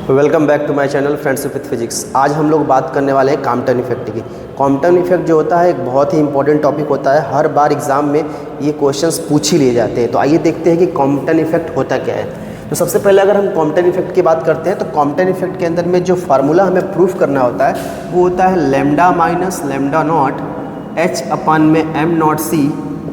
Welcome back to my channel friends with physics. आज हम लोग बात करने वाले हैं कॉम्पटन इफेक्ट की। कॉम्पटन इफेक्ट जो होता है एक बहुत ही इंपॉर्टेंट टॉपिक होता है। हर बार एग्जाम में ये क्वेश्चंस पूछ ही लिए जाते हैं। तो आइए देखते हैं कि कॉम्पटन इफेक्ट होता क्या है। तो सबसे पहले अगर हम कॉम्पटन इफेक्ट की बात करते हैं तो कॉम्पटन इफेक्ट के अंदर में जो फार्मूला हमें प्रूफ करना होता है वो होता है lambda minus lambda naught h upon में एम नॉट सी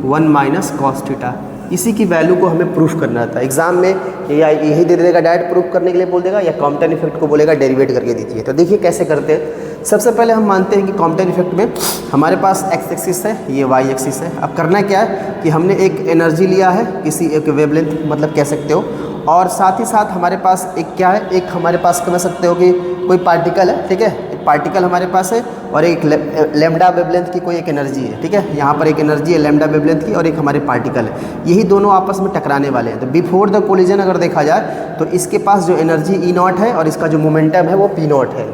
1 माइनस कॉस थीटा। इसी की वैल्यू को हमें प्रूफ करना था। एग्जाम में या यही दे देगा डायरेक्ट प्रूफ करने के लिए बोल देगा, या कॉम्पटन इफेक्ट को बोलेगा डेरिवेट करके दीजिए। तो देखिए कैसे करते हैं। सबसे पहले हम मानते हैं कि कॉम्पटन इफेक्ट में हमारे पास एक्स एक्सिस है, ये वाई एक्सिस है। अब करना क्या है कि हमने एक एनर्जी लिया है, किसी एक वेवलेंथ मतलब कह सकते हो, और साथ ही साथ हमारे पास एक क्या है, एक हमारे पास कह सकते हो कि कोई पार्टिकल है, ठीक है, एक पार्टिकल हमारे पास है और एक लैम्डा वेवलेंथ की कोई एक एनर्जी है, ठीक है। यहाँ पर एक एनर्जी है लैम्डा वेवलेंथ की और एक हमारे पार्टिकल है। यही दोनों आपस में टकराने वाले हैं। तो बिफोर द कोलिजन अगर देखा जाए तो इसके पास जो एनर्जी ई नॉट है और इसका जो मोमेंटम है वो पी नॉट है।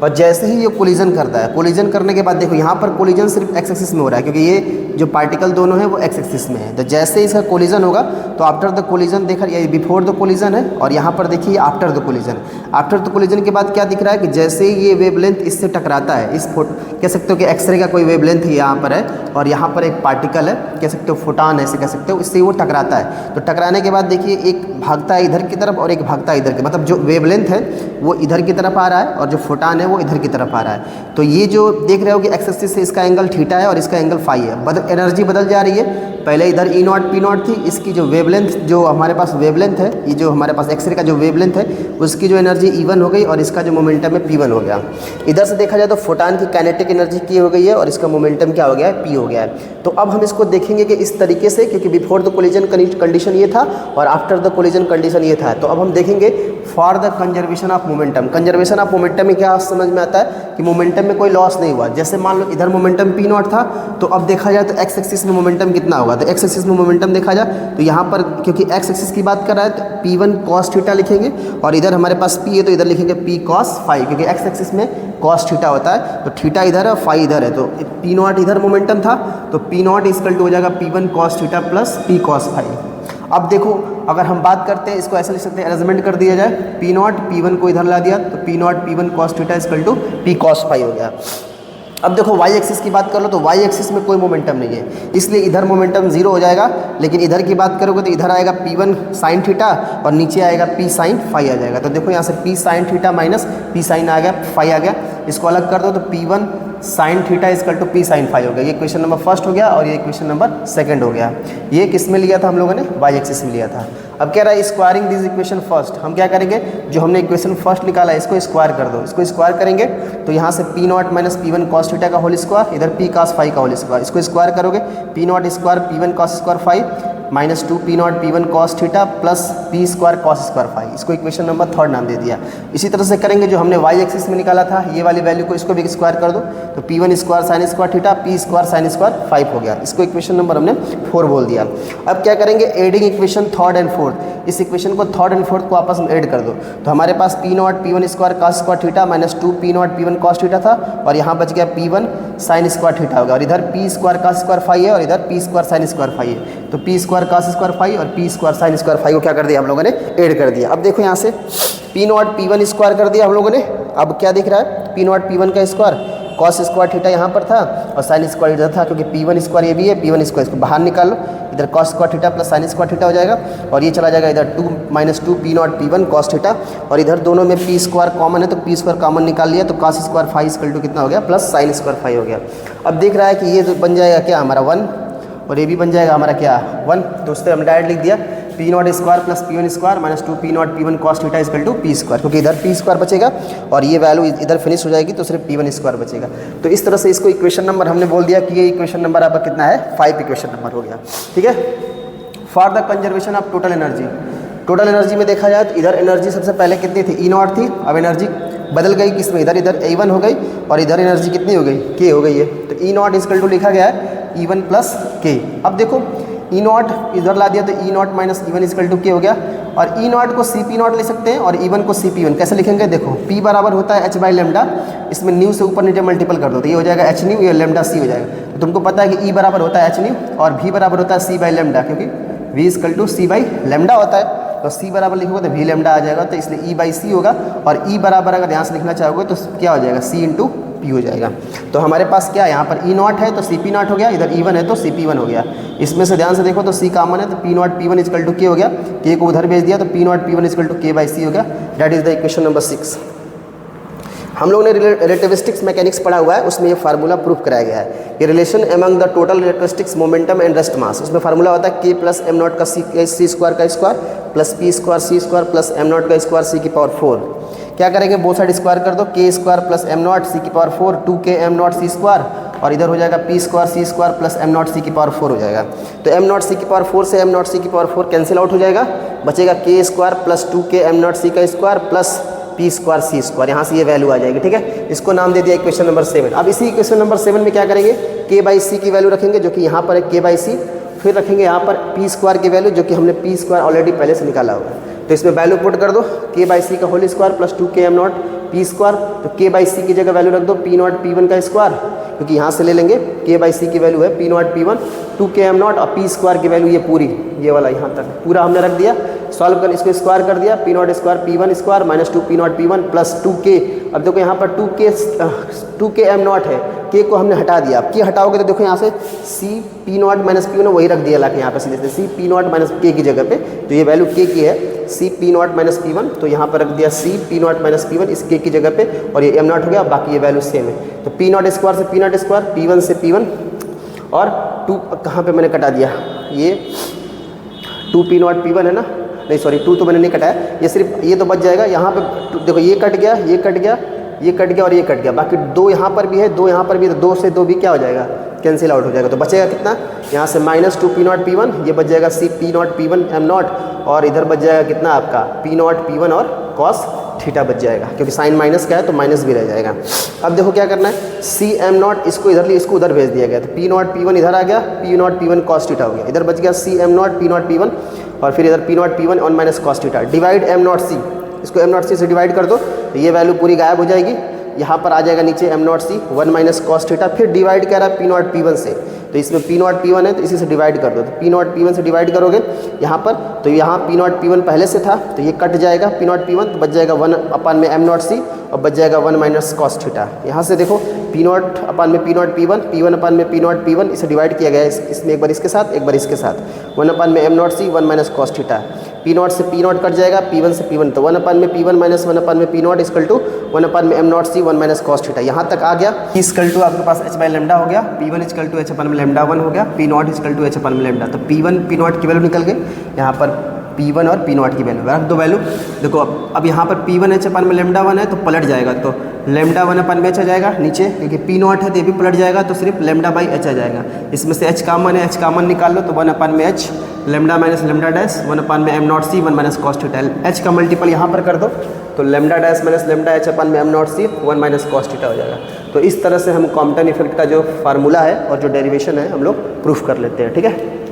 और जैसे ही ये कोलिजन करता है, कोलिजन करने के बाद देखो यहाँ पर कोलिजन सिर्फ एक्स एक्सिस में हो रहा है, क्योंकि ये जो पार्टिकल दोनों हैं वो एक्स एक्सिस में है। तो जैसे ही इसका कोलिजन होगा तो आफ्टर द कोलिजन देखा, ये बिफोर द कोलिजन है और यहाँ पर देखिए after the collision. After the collision के बाद क्या दिख रहा है कि जैसे ही ये वेवलेंथ इससे टकराता है, इस कह सकते हो कि एक्सरे का कोई वेवलेंथ यहाँ पर है और यहाँ पर एक पार्टिकल है, कह सकते हो फोटॉन ऐसे कह सकते हो, इससे वो टकराता है। तो टकराने के बाद देखिए एक भागता है इधर की तरफ और एक भागता है इधर की, मतलब जो वेवलेंथ है वो इधर की तरफ आ रहा है और जो फोटॉन है वो इधर की तरफ आ रहा है। तो ये जो देख रहे हो कि एक्स एक्सिस से इसका एंगल थीटा है और इसका एंगल फाई है। एनर्जी बदल जा रही है। पहले इधर ई नॉट पी नॉट थी, इसकी जो वेवलेंथ, जो हमारे पास वेवलेंथ है, ये जो हमारे पास एक्सरे का जो वेवलेंथ है उसकी जो एनर्जी E1 हो गई और इसका जो मोमेंटम है P1 हो गया। इधर से देखा जाए तो फोटॉन की काइनेटिक एनर्जी K हो गई है और इसका मोमेंटम क्या हो गया है, P हो गया है। तो अब हम इसको देखेंगे कि इस तरीके से, क्योंकि बिफोर द कोलिजन कंडीशन ये था और आफ्टर द कोलिजन कंडीशन ये था। तो अब हम देखेंगे for the conservation of momentum. Conservation of momentum में क्या समझ में आता है कि मोमेंटम में कोई लॉस नहीं हुआ। जैसे मान लो इधर मोमेंटम P नॉट था, तो अब देखा जाए तो एक्स एक्सिस में मोमेंटम कितना होगा। तो एक्स एक्सिस में मोमेंटम देखा जाए तो यहाँ पर क्योंकि एक्स एक्सिस की बात कर रहा है तो P1 cos थीटा लिखेंगे और इधर हमारे पास P है तो इधर लिखेंगे P cos फाई, क्योंकि एक्स एक्सिस में cos थीटा होता है। तो थीटा इधर है, फाई इधर है, तो P नॉट इधर मोमेंटम था तो P नॉट इक्वल टू हो जाएगा P1 cos theta plus P cos phi. अब देखो अगर हम बात करते हैं, इसको ऐसे लिख सकते हैं, अरेंजमेंट कर दिया जाए, P नॉट P1 को इधर ला दिया तो P naught P1 cos theta equal to P cos phi हो गया। अब देखो वाई एक्सिस की बात कर लो तो वाई एक्सिस में कोई मोमेंटम नहीं है, इसलिए इधर मोमेंटम जीरो हो जाएगा। लेकिन इधर की बात करोगे तो इधर आएगा P1 साइन थीटा और नीचे आएगा P साइन फाई आ जाएगा। तो देखो यहाँ से P sine theta minus P sine आ गया, फाई आ गया। इसको अलग कर दो तो P1 sine theta equal to P sine phi हो गया। ये क्वेश्चन नंबर फर्स्ट हो गया और ये क्वेश्चन नंबर सेकंड हो गया। ये किस में लिया था हम लोगों ने, वाई एक्सिस में लिया था। अब कह रहा है स्क्वायरिंग दिस इक्वेशन फर्स्ट। हम क्या करेंगे, जो हमने इक्वेशन फर्स्ट निकाला है इसको स्क्वायर कर दो। इसको स्क्वायर करेंगे तो यहाँ से P naught minus P1 cos theta का होल स्क्वायर, इधर P cos फाई का होल स्क्वायर। इसको स्क्वायर करोगे P naught square P1 cos square phi minus 2 P naught P1 cos theta plus P square cos square phi. इसको equation number third नाम दे दिया। इसी तरह से करेंगे जो हमने वाई एक्सिस में निकाला था ये वाली वैल्यू को, इसको भी स्क्वायर कर दो तो P1 square sine square theta P square sine square five हो गया। इसको इक्वेशन नंबर हमने 4 बोल दिया। अब क्या करेंगे, adding equation third and fourth. इस इक्वेशन को थर्ड एंड फोर्थ को आपस में ऐड कर दो तो हमारे पास P naught P1 square cos square theta minus 2 P naught P1 cos theta था और यहाँ बच गया P1 साइन स्क्वायर थीटा होगा और इधर P square cos square phi है और इधर P square sine square phi है। तो P square cos square phi और P square sine square phi को क्या कर दिया हम लोगों ने, ऐड कर दिया। अब देखो यहाँ से P नॉट P1 स्क्वायर कर दिया हम लोगों ने। अब क्या दिख रहा है, P नॉट P1 का स्क्वायर cos स्क्वायर थीटा यहाँ पर था और साइन स्क्वायर इधर था, क्योंकि P1 स्क्वायर ये भी है, P1 स्क्वायर इसको बाहर निकाल लो, इधर cos square theta plus sine square theta हो जाएगा और ये चला जाएगा इधर 2 minus 2 P naught P1 cos theta और इधर दोनों में P स्क्वायर कॉमन है तो P स्क्वायर कॉमन निकाल लिया तो cos square phi equal to कितना हो गया, प्लस साइन स्क्वायर फाई हो गया। अब देख रहा है कि ये जो बन जाएगा क्या हमारा 1 और ये भी बन जाएगा हमारा क्या 1। तो उससे हम डायरेक्ट लिख दिया P naught square plus P1 square minus 2 P naught P1 cos theta equal to P square, क्योंकि इधर P स्क्वायर बचेगा और ये वैल्यू इधर फिनिश हो जाएगी तो सिर्फ P1 स्क्वायर बचेगा। तो इस तरह से इसको इक्वेशन नंबर हमने बोल दिया कि ये इक्वेशन नंबर आपका कितना है, 5 इक्वेशन नंबर हो गया, ठीक है। For the conservation of total energy. Total energy में देखा जाए तो इधर एनर्जी सबसे पहले कितनी थी, E नॉट थी। अब एनर्जी बदल गई किसमें, इधर इधर A1 हो गई और इधर एनर्जी कितनी हो गई, K हो गई है। तो E नॉट इक्वल टू लिखा गया है E1 प्लस K। अब देखो E नॉट इधर ला दिया तो E naught minus E1 equal to K हो गया और E नॉट को CP नॉट ले सकते हैं और E1 को CP1। कैसे लिखेंगे, देखो P बराबर होता है H बाई लेमडा, इसमें न्यू से ऊपर नीचे मल्टीपल कर दो तो ये हो जाएगा H न्यू, ये लेमडा C हो जाएगा। तो तुमको पता है कि E बराबर होता है H न्यू और V बराबर होता है C बाई लेमडा, क्योंकि V equal to C by lambda होता है। तो सी बराबर लिखोगे तो वी लेमडा आ जाएगा, तो इसलिए ई बाई सी होगा। और ई बराबर अगर यहाँ से लिखना चाहोगे तो क्या हो जाएगा, सी इंटू पी हो जाएगा। तो हमारे पास क्या है, यहाँ पर ई नॉट है तो सी पी नॉट हो गया, इधर ई वन है तो सी पी वन हो गया। इसमें से ध्यान से देखो तो सी कॉमन है तो P naught P one equal to K हो गया, के को उधर भेज दिया तो P naught P one equal to K by C हो गया। That is the equation number 6। हम लोगों ने रिलेटिविस्टिक्स मैकेनिक्स पढ़ा हुआ है, उसमें ये फार्मूला प्रूफ कराया गया है। ये relation among the total electrostatics momentum and rest mass, उसमें फार्मूला होता है के प्लस एम नॉट का सी स्क्वायर का square plus p square c square plus m naught का स्क्वायर सी की पावर 4। क्या करेंगे, बोथ साइड स्क्वायर कर दो, के square plus m naught c की पावर 4 2 के एम नॉट सी स्क्वायर, और इधर हो जाएगा p square c square plus m naught c की पावर 4 हो जाएगा। तो एम नॉट सी की पावर 4 से एम नॉट सी की पावर 4 कैंसिल आउट हो जाएगा, बचेगा के स्क्वायर प्लस 2 के एम नॉट सी का square plus p square c square, यहाँ से ये वैल्यू आ जाएगी। ठीक है, इसको नाम दे दिया इक्वेशन नंबर 7। अब इसी इक्वेशन नंबर 7 में क्या करेंगे, के बाई सी की वैल्यू रखेंगे जो कि यहाँ पर है के बाई सी, फिर रखेंगे यहाँ पर पी स्क्वायर की वैल्यू जो कि हमने पी स्क्वायर ऑलरेडी पहले से निकाला हुआ है। तो इसमें वैल्यू पुट कर दो, के बाई सी का होल स्क्वायर प्लस 2 के एम नॉट पी स्क्वायर, तो के बाई सी की जगह वैल्यू रख दो पी नॉट पी वन का स्क्वायर, क्योंकि यहाँ से ले लेंगे के बाई सी की वैल्यू है पी नॉट पी वन 2 के एम नॉट, और पी स्क्वायर की वैल्यू ये पूरी ये वाला यहाँ तक पूरा हमने रख दिया। सॉल्व कर इसको स्क्वायर कर दिया, P not square P one square minus 2 P naught P one plus 2 के। अब देखो यहाँ पर 2 के एम नॉट है, के को हमने हटा दिया। अब के हटाओगे तो देखो यहाँ से C P naught minus P one वही रख दिया लाके यहाँ पे सीधे से सी पी नॉट माइनस के की जगह पे, तो ये वैल्यू के की है C P naught minus P one, तो यहाँ पर रख दिया C P naught minus P one इस के की जगह पे, और ये एम नॉट हो गया, बाकी ये वैल्यू सेम है। तो पी नॉट स्क्वायर से P not square, P one से पी वन, और 2 कहाँ पे मैंने कटा दिया, ये 2 पी नॉट पी वन है ना, नहीं सॉरी 2 तो मैंने नहीं कटाया, ये सिर्फ ये तो बच जाएगा। यहाँ पे देखो ये कट गया, ये कट गया, ये कट गया और ये कट गया, बाकी 2 यहाँ पर भी है, 2 यहाँ पर भी है, तो 2 से 2 भी क्या हो जाएगा, कैंसिल आउट हो जाएगा। तो बचेगा कितना, यहाँ से minus 2 P naught P one, ये बच जाएगा C P naught P one M naught, और इधर बच जाएगा कितना आपका पी नॉट पी वन और कॉस थीटा बच जाएगा, क्योंकि साइन माइनस का है तो माइनस भी रह जाएगा। अब देखो क्या करना है, सी एम नॉट इसको इधर लिए, इसको उधर भेज दिया गया, तो पी नॉट पी वन इधर आ गया, p naught P one cos theta हो गया, इधर बच गया c m naught p naught P one, और फिर इधर p naught P one on minus cos theta, divide m naught c, इसको एम नॉट सी से डिवाइड कर दो तो ये वैल्यू पूरी गायब हो जाएगी। यहाँ पर आ जाएगा नीचे एम नॉट सी 1 माइनस कॉस थीटा, फिर डिवाइड कर रहा है पी नॉट पी वन से, तो इसमें पी नॉट पी वन है तो इसी से डिवाइड कर दो, तो पी नॉट पी वन से डिवाइड करोगे यहाँ पर, तो यहाँ पी नॉट पी वन पहले से था तो ये कट जाएगा पी नॉट पी वन, तो बच जाएगा 1 अपान में एम नॉट सी, और बच जाएगा 1 माइनस कॉस थीटा। यहाँ से देखो पी नॉट अपान में P naught P one upon में पी नॉट पी वन, इसे डिवाइड किया गया है इसमें, एक बार इसके साथ एक बार इसके साथ, 1 अपान में एम नॉट सी 1 minus cos theta, P naught से पी नॉट कट जाएगा, पी वन से पी वन, तो 1 अपान में पी वन माइनस 1 अपान में P naught equal to 1 upon में एम नॉट सी 1 माइनस कॉस थीटा। यहाँ तक आ गया, इक्वल टू आपके पास एच बाई लेमडा हो गया, p one equal to h upon में लेमडा 1 हो गया, p naught equal to h upon में लेमडा, तो पी वन पी नॉट की वैल्यू निकल गई, यहाँ पर पी वन और पी नॉट की वैल्यू रख दो वैल्यू। देखो अब यहाँ पर पी वन एच अपान में लेमडा 1 है तो पलट जाएगा, तो लेमडा 1 अपान में एच आ जाएगा नीचे, क्योंकि पी नॉट है तो ये भी पलट जाएगा, तो सिर्फ लेमडा बाई एच आ जाएगा। इसमें से एच कॉमन है, एच कॉमन निकाल लो तो 1 अपान में h lambda minus lambda dash 1 upon में एम नॉट सी 1 माइनस कॉस थीटा, एच का मल्टीपल यहाँ पर कर दो तो lambda dash minus lambda h upon में एम नॉट सी 1 माइनस कॉस थीटा हो जाएगा। तो इस तरह से हम कॉम्पटन इफेक्ट का जो फार्मूला है और जो डेरिवेशन है हम लोग प्रूफ कर लेते हैं। ठीक है।